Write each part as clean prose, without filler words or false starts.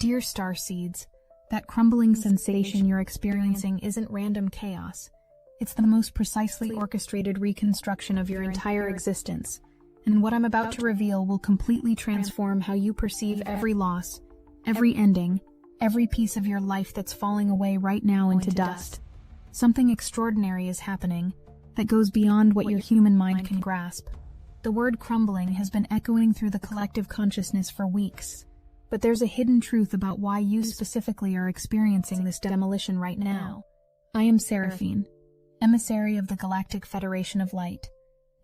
Dear Starseeds, that crumbling sensation you're experiencing isn't random chaos. It's the most precisely orchestrated reconstruction of your entire existence, and what I'm about to reveal will completely transform how you perceive every loss, every ending, every piece of your life that's falling away right now into dust. Something extraordinary is happening that goes beyond what your human mind can grasp. The word crumbling has been echoing through the collective consciousness for weeks. But there's a hidden truth about why you specifically are experiencing this demolition right now. I am Seraphine, emissary of the Galactic Federation of Light,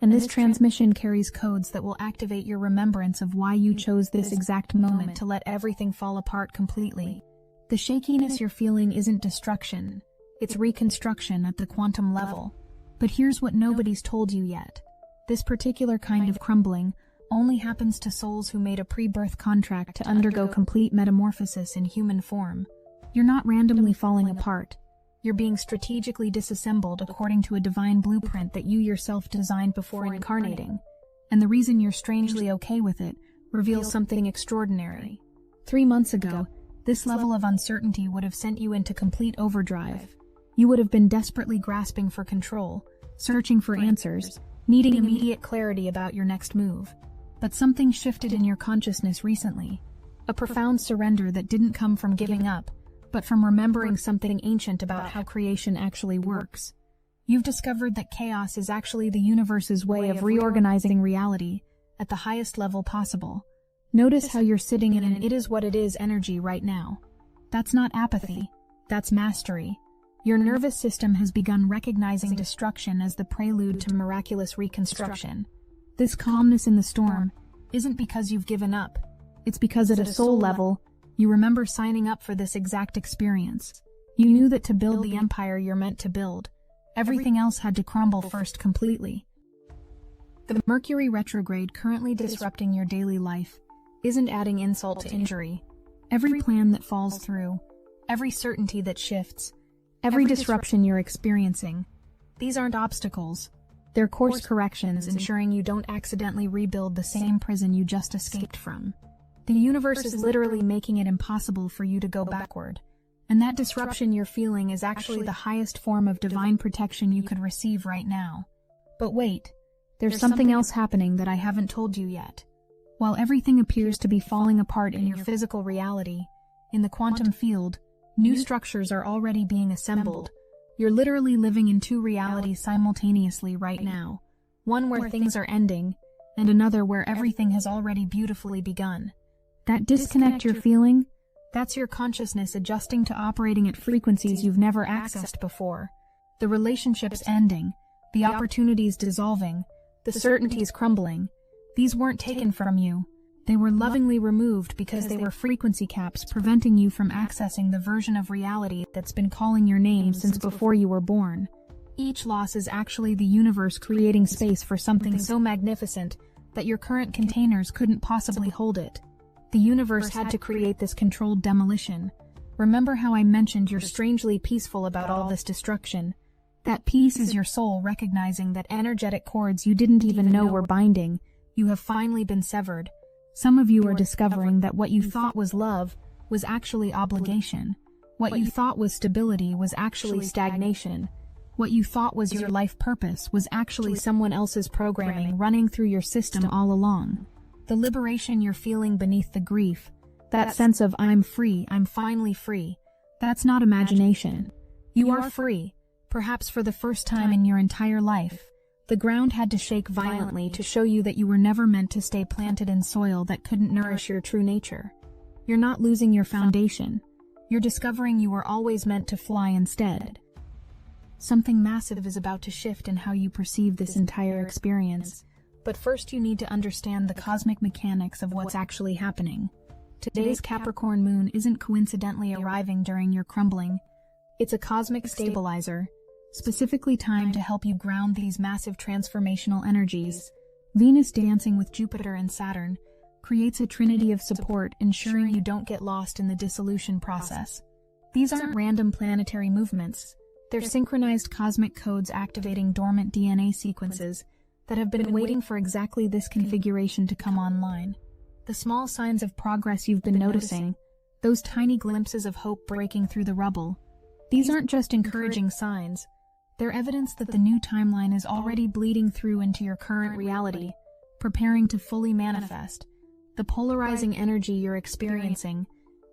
and this transmission carries codes that will activate your remembrance of why you chose this exact moment to let everything fall apart completely. The shakiness you're feeling isn't destruction, it's reconstruction at the quantum level. But here's what nobody's told you yet. This particular kind of crumbling only happens to souls who made a pre-birth contract to undergo complete metamorphosis in human form. You're not randomly falling apart. You're being strategically disassembled according to a divine blueprint that you yourself designed before incarnating. And the reason you're strangely okay with it reveals something extraordinary. 3 months ago, this level of uncertainty would have sent you into complete overdrive. You would have been desperately grasping for control, searching for answers, needing immediate clarity about your next move. But something shifted in your consciousness recently. A profound surrender that didn't come from giving up, but from remembering something ancient about how creation actually works. You've discovered that chaos is actually the universe's way of reorganizing reality at the highest level possible. Notice how you're sitting in an it-is-what-it-is energy right now. That's not apathy, that's mastery. Your nervous system has begun recognizing destruction as the prelude to miraculous reconstruction. This calmness in the storm isn't because you've given up. It's because at a soul level, you remember signing up for this exact experience. You knew that to build the empire you're meant to build, everything else had to crumble first completely. The Mercury retrograde currently disrupting your daily life isn't adding insult to injury. Every plan that falls through, every certainty that shifts, every disruption you're experiencing, these aren't obstacles. They're course corrections ensuring you don't accidentally rebuild the same prison you just escaped from. The universe is literally making it impossible for you to go backward. And that disruption you're feeling is actually the highest form of divine protection you could receive right now. But wait, there's something else happening that I haven't told you yet. While everything appears to be falling apart in your physical reality, in the quantum field, new structures are already being assembled. You're literally living in two realities simultaneously right now. One where things are ending, and another where everything has already beautifully begun. That disconnect you're feeling, that's your consciousness adjusting to operating at frequencies you've never accessed before. The relationships ending, the opportunities dissolving, the certainties crumbling. These weren't taken from you. They were lovingly removed because they were frequency caps preventing you from accessing the version of reality that's been calling your name since before you were born. Each loss is actually the universe creating space for something so magnificent that your current containers couldn't possibly hold it. The universe had to create this controlled demolition. Remember how I mentioned you're strangely peaceful about all this destruction? That peace is your soul recognizing that energetic cords you didn't even know were binding, you have finally been severed. Some of you are discovering that what you thought was love was actually obligation. What you thought was stability was actually stagnation. What you thought was your life purpose was actually someone else's programming running through your system all along. The liberation you're feeling beneath the grief, that sense of I'm free, I'm finally free, that's not imagination. You are free, perhaps for the first time in your entire life. The ground had to shake violently to show you that you were never meant to stay planted in soil that couldn't nourish your true nature. You're not losing your foundation. You're discovering you were always meant to fly instead. Something massive is about to shift in how you perceive this entire experience. But first you need to understand the cosmic mechanics of what's actually happening. Today's Capricorn moon isn't coincidentally arriving during your crumbling. It's a cosmic stabilizer, specifically timed to help you ground these massive transformational energies. Venus dancing with Jupiter and Saturn creates a trinity of support, ensuring you don't get lost in the dissolution process. These aren't random planetary movements. They're synchronized cosmic codes activating dormant DNA sequences that have been waiting for exactly this configuration to come online. The small signs of progress you've been noticing, those tiny glimpses of hope breaking through the rubble. These aren't just encouraging signs. They're evidence that the new timeline is already bleeding through into your current reality, preparing to fully manifest. The polarizing energy you're experiencing,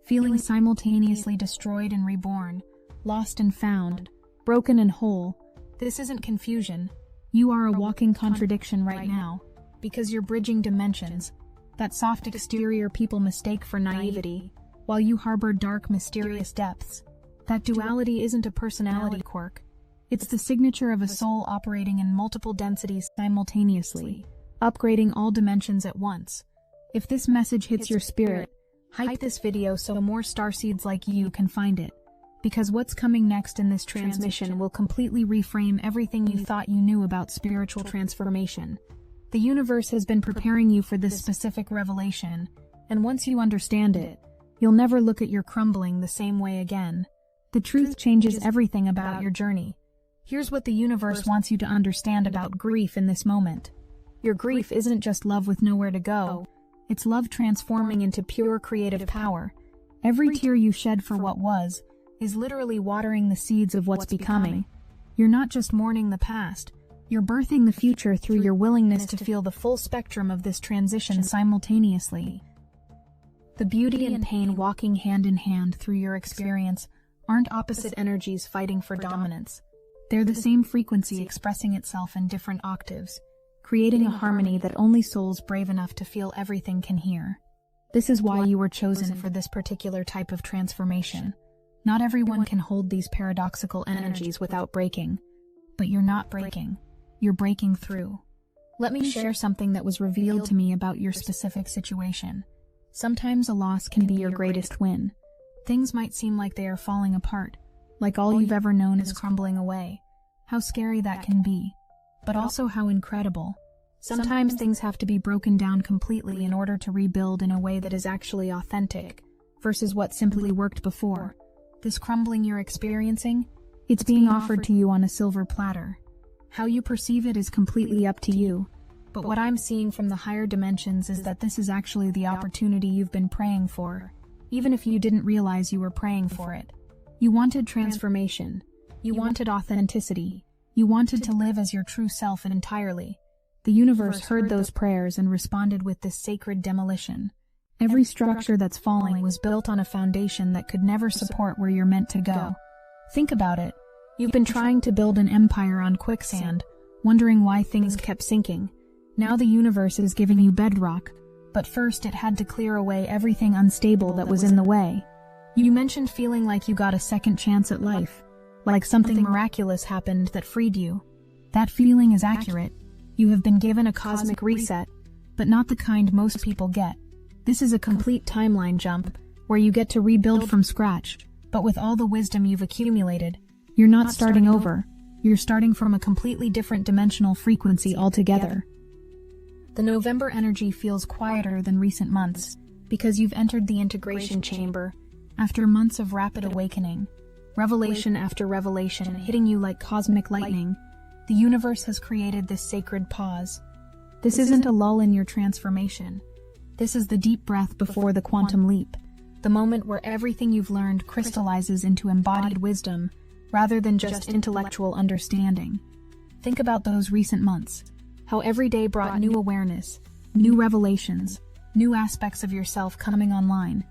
feeling simultaneously destroyed and reborn, lost and found, broken and whole. This isn't confusion. You are a walking contradiction right now, because you're bridging dimensions. That soft exterior people mistake for naivety, while you harbor dark, mysterious depths. That duality isn't a personality quirk. It's the signature of a soul operating in multiple densities simultaneously, upgrading all dimensions at once. If this message hits your spirit, hype this video so more starseeds like you can find it. Because what's coming next in this transmission will completely reframe everything you thought you knew about spiritual transformation. The universe has been preparing you for this specific revelation, and once you understand it, you'll never look at your crumbling the same way again. The truth changes everything about your journey. Here's what the universe wants you to understand about grief in this moment. Your grief isn't just love with nowhere to go. It's love transforming into pure creative power. Every tear you shed for what was is literally watering the seeds of what's becoming. You're not just mourning the past, you're birthing the future through your willingness to feel the full spectrum of this transition simultaneously. The beauty and pain walking hand in hand through your experience aren't opposite energies fighting for dominance. They're the same frequency expressing itself in different octaves, creating a harmony that only souls brave enough to feel everything can hear. This is why you were chosen for this particular type of transformation. Not everyone can hold these paradoxical energies without breaking. But you're not breaking. You're breaking through. Let me share something that was revealed to me about your specific situation. Sometimes a loss can be your greatest win. Things might seem like they are falling apart, like all you've ever known is crumbling away. How scary that can be, but also how incredible. Sometimes things have to be broken down completely in order to rebuild in a way that is actually authentic, versus what simply worked before. This crumbling you're experiencing, it's being offered to you on a silver platter. How you perceive it is completely up to you, but what I'm seeing from the higher dimensions is that this is actually the opportunity you've been praying for, even if you didn't realize you were praying for it. You wanted transformation. You wanted authenticity. You wanted to live as your true self entirely. The universe heard those prayers and responded with this sacred demolition. Every structure that's falling was built on a foundation that could never support where you're meant to go. Think about it. You've been trying to build an empire on quicksand, wondering why things kept sinking. Now the universe is giving you bedrock, but first it had to clear away everything unstable that was in the way. You mentioned feeling like you got a second chance at life, like something miraculous happened that freed you. That feeling is accurate. You have been given a cosmic reset, but not the kind most people get. This is a complete timeline jump, where you get to rebuild from scratch, but with all the wisdom you've accumulated. You're not starting over. You're starting from a completely different dimensional frequency altogether. The November energy feels quieter than recent months, because you've entered the integration chamber, after months of rapid awakening. Revelation after revelation hitting you like cosmic lightning, the universe has created this sacred pause. This isn't a lull in your transformation. This is the deep breath before the quantum leap, the moment where everything you've learned crystallizes into embodied wisdom, rather than just intellectual understanding. Think about those recent months, how every day brought new awareness, new revelations, new aspects of yourself coming online.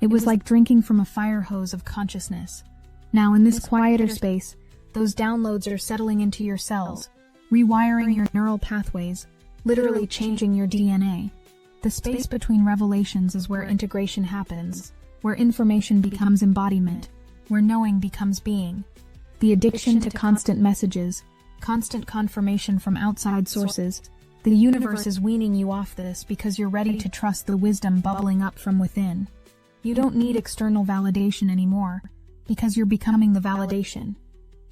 It was like drinking from a fire hose of consciousness. Now in this quieter space, those downloads are settling into your cells, rewiring your neural pathways, literally changing your DNA. The space between revelations is where integration happens, where information becomes embodiment, where knowing becomes being. The addiction to constant messages, constant confirmation from outside sources, the universe is weaning you off this because you're ready to trust the wisdom bubbling up from within. You don't need external validation anymore, because you're becoming the validation.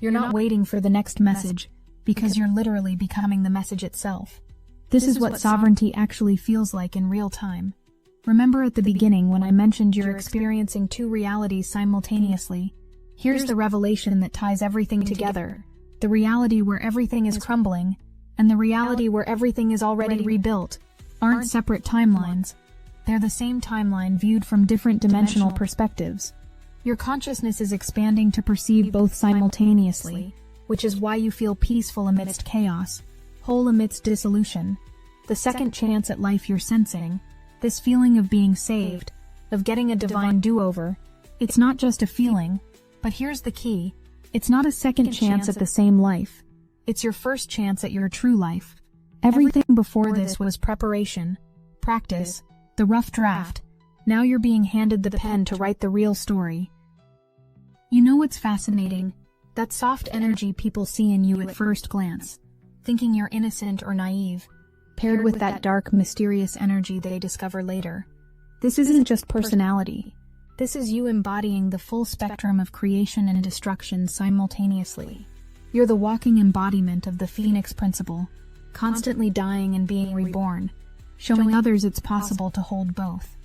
You're not waiting for the next message, because you're literally becoming the message itself. This is what sovereignty actually feels like in real time. Remember at the beginning when I mentioned you're experiencing two realities simultaneously? Here's the revelation that ties everything together. The reality where everything is crumbling, and the reality where everything is already rebuilt, aren't separate timelines. They're the same timeline viewed from different dimensional perspectives. Your consciousness is expanding to perceive both simultaneously, which is why you feel peaceful amidst chaos, whole amidst dissolution. The second chance at life you're sensing, this feeling of being saved, of getting a divine do-over, it's not just a feeling, but here's the key. It's not a second chance at the same life. It's your first chance at your true life. Everything before this was preparation, practice, the rough draft. Now you're being handed the pen to write the real story. You know what's fascinating? That soft energy people see in you at first glance, thinking you're innocent or naive, paired with that dark, mysterious energy they discover later. This isn't just personality. This is you embodying the full spectrum of creation and destruction simultaneously. You're the walking embodiment of the Phoenix principle, constantly dying and being reborn, showing others it's possible to hold both.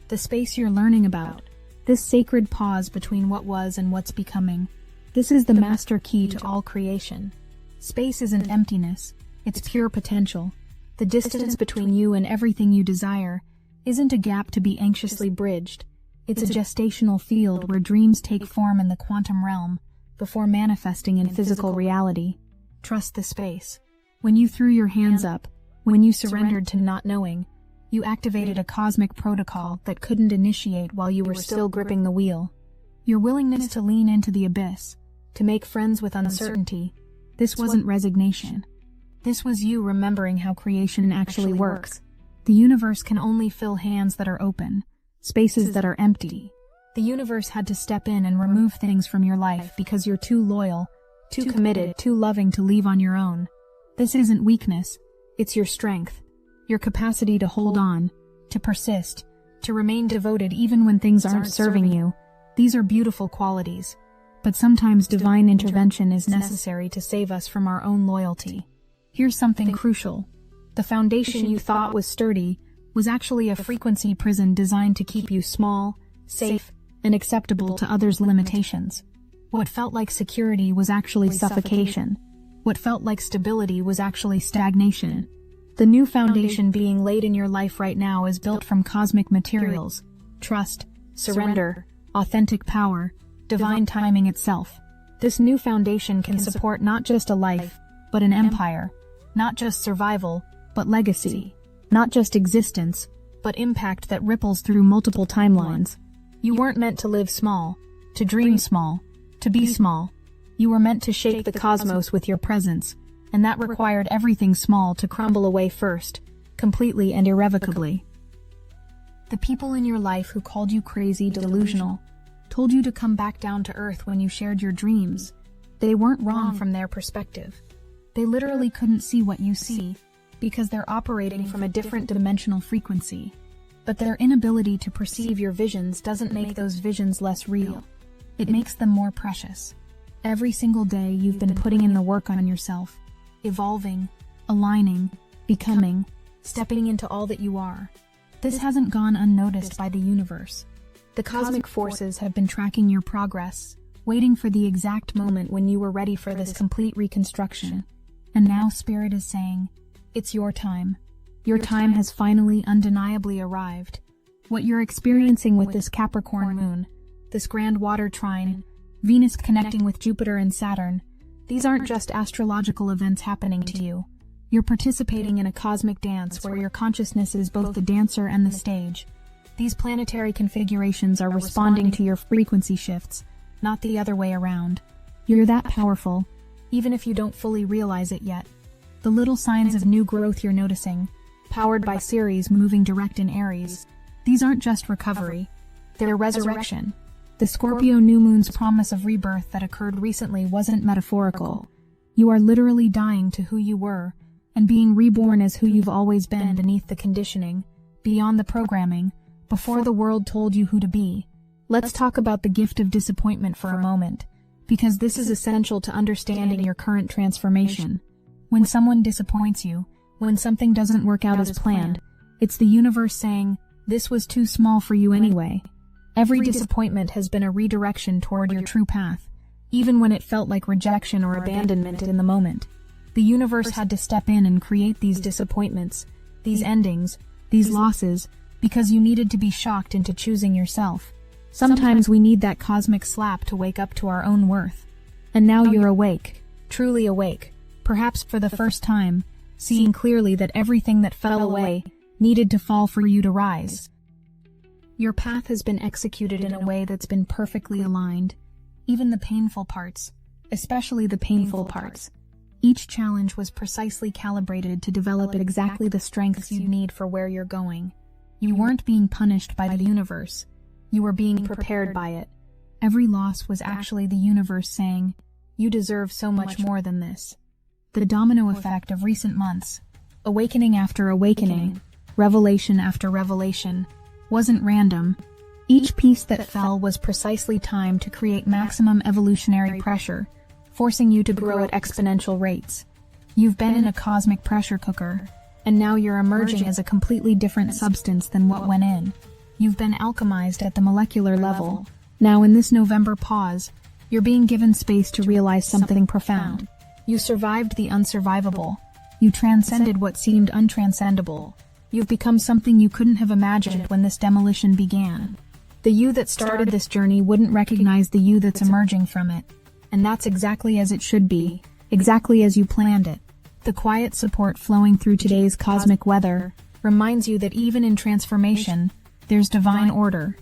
The space you're learning about, this sacred pause between what was and what's becoming, this is the master key to all creation. Space isn't emptiness, it's pure potential. The distance between you and everything you desire isn't a gap to be anxiously bridged. It's a gestational field where dreams take form in the quantum realm before manifesting in physical reality. Trust the space. When you threw your hands up, when you surrendered to not knowing, you activated a cosmic protocol that couldn't initiate while you were still gripping the wheel. Your willingness to lean into the abyss, to make friends with uncertainty, this wasn't resignation. This was you remembering how creation actually works. The universe can only fill hands that are open, spaces that are empty. The universe had to step in and remove things from your life because you're too loyal, too committed, too loving to leave on your own. This isn't weakness, it's your strength. Your capacity to hold on, to persist, to remain devoted even when things aren't serving you. These are beautiful qualities. But sometimes divine intervention is necessary to save us from our own loyalty. Here's something crucial. The foundation you thought was sturdy was actually a frequency prison designed to keep you small, safe, and acceptable to others' limitations. What felt like security was actually suffocation. What felt like stability was actually stagnation. The new foundation being laid in your life right now is built from cosmic materials: trust, surrender, authentic power, divine timing itself. This new foundation can support not just a life, but an empire. Not just survival, but legacy. Not just existence, but impact that ripples through multiple timelines. You weren't meant to live small, to dream small, to be small. You were meant to shake the cosmos with your presence, and that required everything small to crumble away first, completely and irrevocably. The people in your life who called you crazy, delusional, told you to come back down to earth when you shared your dreams, they weren't wrong from their perspective. They literally couldn't see what you see, because they're operating from a different dimensional frequency. But their inability to perceive your visions doesn't make those visions less real. It makes them more precious. Every single day you've been putting in the work on yourself, evolving, aligning, becoming, stepping into all that you are. This hasn't gone unnoticed by the universe. The cosmic forces have been tracking your progress, waiting for the exact moment when you were ready for this complete reconstruction. And now Spirit is saying, it's your time. Your time has finally undeniably arrived. What you're experiencing with this Capricorn moon, this grand water trine, Venus connecting with Jupiter and Saturn, these aren't just astrological events happening to you. You're participating in a cosmic dance where your consciousness is both the dancer and the stage. These planetary configurations are responding to your frequency shifts, not the other way around. You're that powerful, even if you don't fully realize it yet. The little signs of new growth you're noticing, powered by Ceres moving direct in Aries, these aren't just recovery, they're resurrection. The Scorpio new moon's promise of rebirth that occurred recently wasn't metaphorical. You are literally dying to who you were, and being reborn as who you've always been beneath the conditioning, beyond the programming, before the world told you who to be. Let's talk about the gift of disappointment for a moment, because this is essential to understanding your current transformation. When someone disappoints you, when something doesn't work out as planned, it's the universe saying, this was too small for you anyway. Every disappointment has been a redirection toward your true path, even when it felt like rejection or abandonment in the moment. The universe had to step in and create these disappointments, these endings, these losses, because you needed to be shocked into choosing yourself. Sometimes we need that cosmic slap to wake up to our own worth. And now you're awake, truly awake, perhaps for the first time, seeing clearly that everything that fell away needed to fall for you to rise. Your path has been executed in a way that's been perfectly aligned. Even the painful parts, especially the painful parts. Each challenge was precisely calibrated to develop exactly the strengths you need for where you're going. You weren't being punished by the universe. You were being prepared by it. Every loss was actually the universe saying, "You deserve so much more than this." The domino effect of recent months, awakening after awakening, revelation after revelation, wasn't random. Each piece that fell was precisely timed to create maximum evolutionary pressure, forcing you to grow at exponential rates. You've been in a cosmic pressure cooker, and now you're emerging as a completely different substance than what went in. You've been alchemized at the molecular level. Now in this November pause, you're being given space to realize something profound. You survived the unsurvivable. You transcended what seemed untranscendable. You've become something you couldn't have imagined when this demolition began. The you that started this journey wouldn't recognize the you that's emerging from it. And that's exactly as it should be, exactly as you planned it. The quiet support flowing through today's cosmic weather reminds you that even in transformation, there's divine order.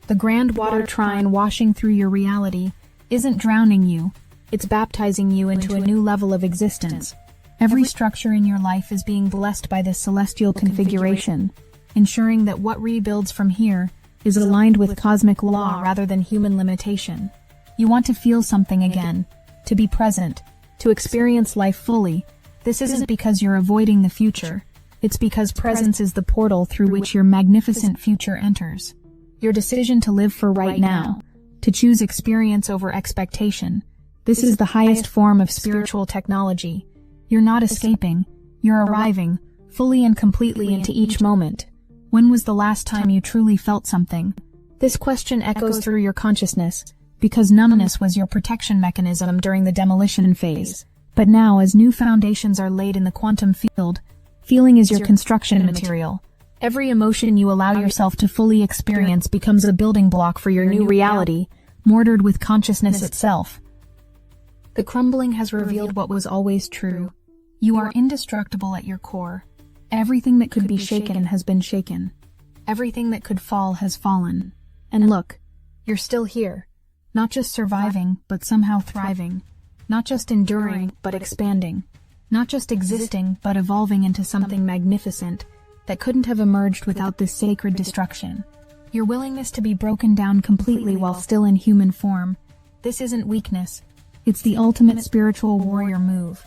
The grand water trine washing through your reality isn't drowning you, it's baptizing you into a new level of existence. Every structure in your life is being blessed by this celestial configuration, ensuring that what rebuilds from here is aligned with cosmic law rather than human limitation. You want to feel something again, to be present, to experience life fully. This isn't because you're avoiding the future. It's because presence is the portal through which your magnificent future enters. Your decision to live for right now, to choose experience over expectation. This is the highest form of spiritual technology. You're not escaping, you're arriving, fully and completely into each moment. When was the last time you truly felt something? This question echoes through your consciousness, because numbness was your protection mechanism during the demolition phase. But now, as new foundations are laid in the quantum field, feeling is your construction material. Every emotion you allow yourself to fully experience becomes a building block for your new reality, mortared with consciousness itself. The crumbling has revealed what was always true. You are indestructible at your core. Everything that could be shaken has been shaken. Everything that could fall has fallen. And look, you're still here. Not just surviving, but somehow thriving. Not just enduring, but expanding. Not just existing, but evolving into something magnificent that couldn't have emerged without this sacred destruction. Your willingness to be broken down completely while still in human form. This isn't weakness. It's the ultimate spiritual warrior move.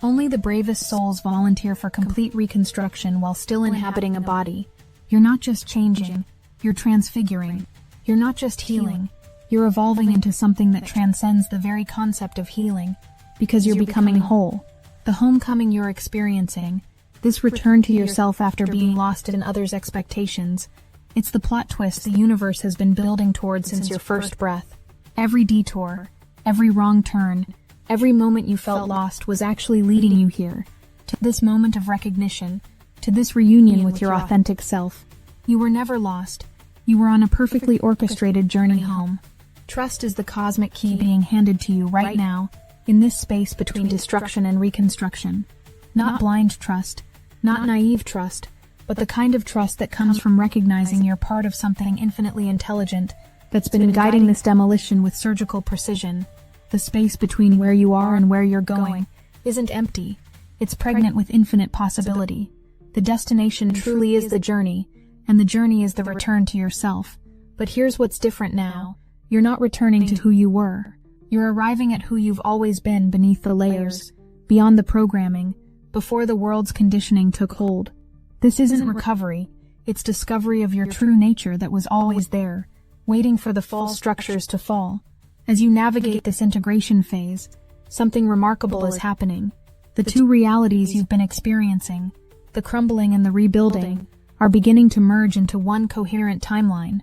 Only the bravest souls volunteer for complete reconstruction while still inhabiting a body. You're not just changing, you're transfiguring. You're not just healing, you're evolving into something that transcends the very concept of healing, because you're becoming whole. The homecoming you're experiencing, this return to yourself after being lost in others' expectations, it's the plot twist the universe has been building towards since your first breath. Every detour, every wrong turn, every moment you felt lost was actually leading you here, to this moment of recognition, to this reunion with your authentic self. You were never lost. You were on a perfectly orchestrated journey home. Trust is the cosmic key being handed to you right now, in this space between destruction and reconstruction. Not blind trust, not naive trust, but the kind of trust that comes from recognizing you're part of something infinitely intelligent that's been guiding this demolition with surgical precision. The space between where you are and where you're going isn't empty. It's pregnant with infinite possibility. The destination truly is the journey, and the journey is the return to yourself. But here's what's different now. You're not returning to who you were. You're arriving at who you've always been beneath the layers, beyond the programming, before the world's conditioning took hold. This isn't recovery. It's discovery of your true nature that was always there, waiting for the false structures to fall. As you navigate this integration phase, something remarkable is happening. The two realities you've been experiencing, the crumbling and the rebuilding, are beginning to merge into one coherent timeline.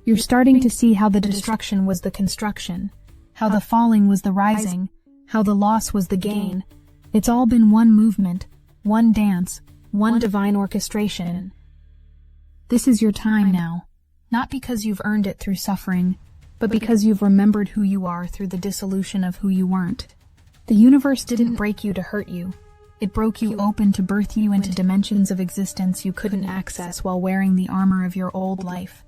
You're starting to see how the destruction was the construction, how the falling was the rising, how the loss was the gain. It's all been one movement, one dance, one divine orchestration. This is your time now, not because you've earned it through suffering, but because you've remembered who you are through the dissolution of who you weren't. The universe didn't break you to hurt you. It broke you open to birth you into dimensions of existence you couldn't access while wearing the armor of your old life.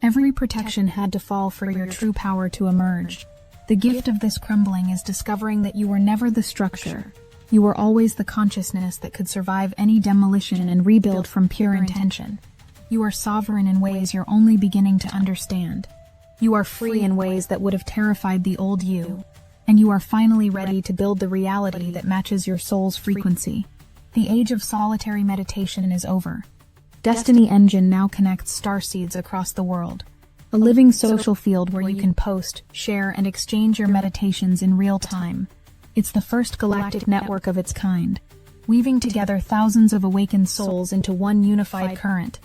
Every protection had to fall for your true power to emerge. The gift of this crumbling is discovering that you were never the structure. You were always the consciousness that could survive any demolition and rebuild from pure intention. You are sovereign in ways you're only beginning to understand. You are free in ways that would have terrified the old you. And you are finally ready to build the reality that matches your soul's frequency. The age of solitary meditation is over. Destiny Engine now connects starseeds across the world. A living social field where you can post, share, and exchange your meditations in real time. It's the first galactic network of its kind, weaving together thousands of awakened souls into one unified current.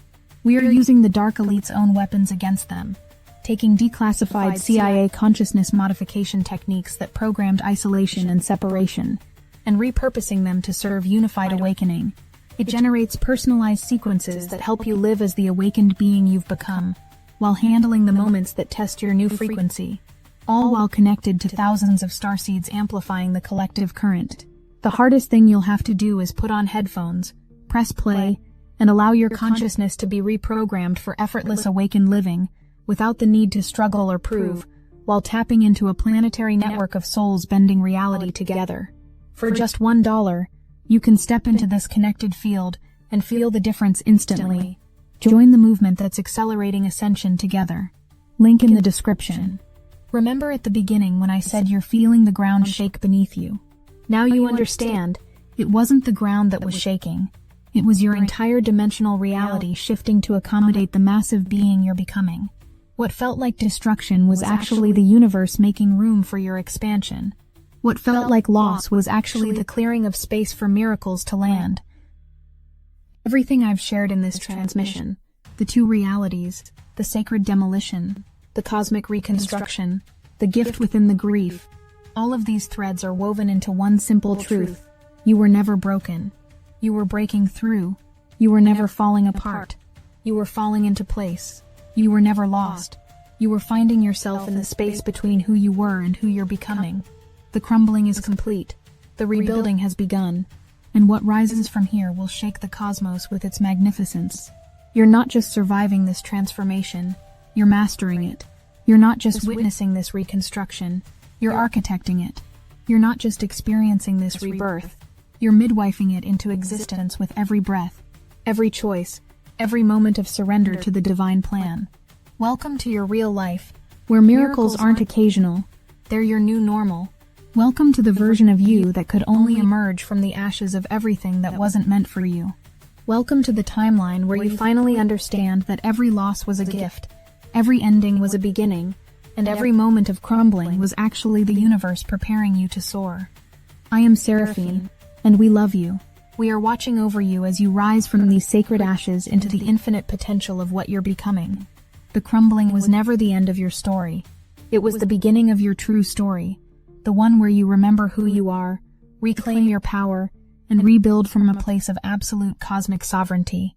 We are using the Dark Elite's own weapons against them, taking declassified CIA consciousness modification techniques that programmed isolation and separation, and repurposing them to serve unified awakening. It generates personalized sequences that help you live as the awakened being you've become, while handling the moments that test your new frequency, all while connected to thousands of starseeds amplifying the collective current. The hardest thing you'll have to do is put on headphones, press play, and allow your consciousness to be reprogrammed for effortless awakened living, without the need to struggle or prove, while tapping into a planetary network of souls bending reality together. For just $1, you can step into this connected field and feel the difference instantly. Join the movement that's accelerating ascension together. Link in the description. Remember at the beginning when I said you're feeling the ground shake beneath you? Now you understand, it wasn't the ground that was shaking. It was your entire dimensional reality shifting to accommodate the massive being you're becoming. What felt like destruction was actually the universe making room for your expansion. What felt like loss was actually the clearing of space for miracles to land. Everything I've shared in this transmission, the two realities, the sacred demolition, the cosmic reconstruction, the gift within the grief, all of these threads are woven into one simple truth. You were never broken. You were breaking through. You were never falling apart. You were falling into place. You were never lost. You were finding yourself in the space between who you were and who you're becoming. The crumbling is complete. The rebuilding has begun. And what rises from here will shake the cosmos with its magnificence. You're not just surviving this transformation, you're mastering it. You're not just witnessing this reconstruction, you're architecting it. You're not just experiencing this rebirth, you're midwifing it into existence with every breath, every choice, every moment of surrender to the divine plan. Welcome to your real life, where miracles aren't occasional, they're your new normal. Welcome to the version of you that could only emerge from the ashes of everything that wasn't meant for you. Welcome to the timeline where you finally understand that every loss was a gift, every ending was a beginning, and every moment of crumbling was actually the universe preparing you to soar. I am Seraphine, and we love you. We are watching over you as you rise from these sacred ashes into the infinite potential of what you're becoming. The crumbling was never the end of your story. It was the beginning of your true story, the one where you remember who you are, reclaim your power, and rebuild from a place of absolute cosmic sovereignty.